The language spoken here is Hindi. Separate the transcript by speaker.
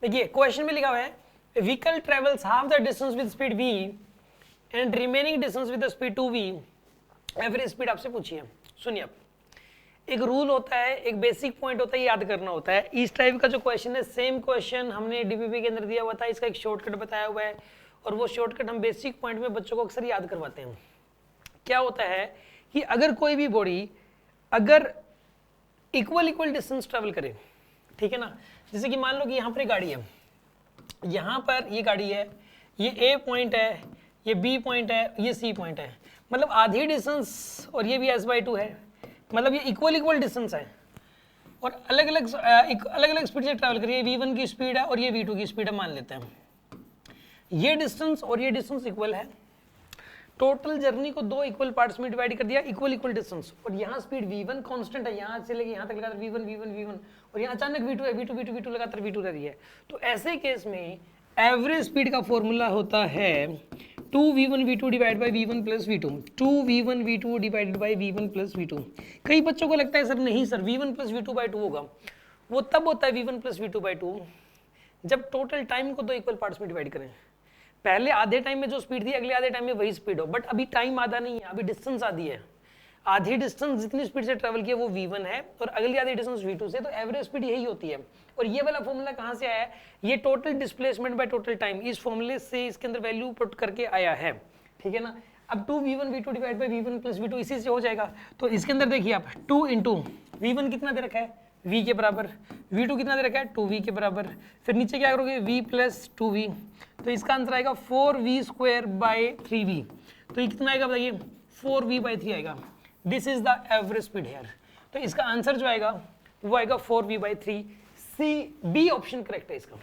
Speaker 1: देखिए क्वेश्चन में लिखा हुआ है vehicle travels half the distance with speed v and remaining distance with the speed 2v, average speed आपसे पूछिए। सुनिए आप, एक रूल होता है, एक बेसिक पॉइंट होता है, याद करना होता है। इस टाइप का जो क्वेश्चन है, सेम क्वेश्चन हमने डीपीपी के अंदर दिया हुआ था, इसका एक शॉर्टकट बताया हुआ है और वो शॉर्टकट हम बेसिक पॉइंट में बच्चों को अक्सर याद करवाते हैं। क्या होता है कि अगर कोई भी बॉडी अगर इक्वल डिस्टेंस ट्रेवल करे, ठीक है ना, जैसे कि मान लो कि यहाँ पर गाड़ी है, यहाँ पर ये गाड़ी है, ये ए पॉइंट है, ये बी पॉइंट है, ये सी पॉइंट है, मतलब आधी डिस्टेंस, और ये भी s/2 है, मतलब ये इक्वल डिस्टेंस है और अलग अलग स्पीड से ट्रैवल करिए। v1 की स्पीड है और ये v2 की स्पीड है, मान लेते हैं ये डिस्टेंस और ये डिस्टेंस इक्वल है। टोटल जर्नी को दो इक्वल पार्ट्स में डिवाइड कर दिया, इक्वल डिस्टेंस, और यहाँ स्पीड v1 कांस्टेंट है, यहाँ से लेके यहाँ तक लगातार v1 और यहाँ अचानक v2 है, v2 लगातार v2 रह रही है। तो ऐसे केस में एवरेज स्पीड का फॉर्मूला होता है 2v1 v2 divide by v1 plus v2, 2v1 v2 divided by v1 plus v2। कई बच्चों को लगता है सर नहीं sir v1 plus v2 by 2 होगा, वो तब होता है v1 प्लस v2 बाई 2 जब टोटल टाइम को दो इक्वल पार्ट्स में डिवाइड करें। पहले आधे टाइम में जो स्पीड थी अगले आधे टाइम में वही स्पीड हो, बट अभी टाइम आधा नहीं है, अभी डिस्टेंस आधी है। आधी डिस्टेंस जितनी स्पीड से ट्रेवल किया वो v1 है और अगली आधी डिस्टेंस v2 से, तो एवरेज स्पीड यही होती है। और ये वाला फॉर्मूला कहाँ से आया है? ये total displacement by total time, इस फॉर्मूले से इसके अंदर वैल्यू पुट करके आया है, ठीक है ना। अब 2v1 v2 divide by v1 plus v2 इसी से हो जाएगा। तो इसके अंदर देखिए आप 2 इंटू v1 कितना दे रखा है, v के बराबर, v2 कितना दे रखा है, 2v के बराबर, फिर नीचे क्या करोगे v प्लस 2v, तो इसका आंसर आएगा 4v स्क्वायर बाई 3v। तो ये कितना आएगा बताइए, 4v बाई 3 आएगा। This is the average speed here. तो इसका आंसर जो आएगा वो आएगा 4v by 3। C B option correct है इसका।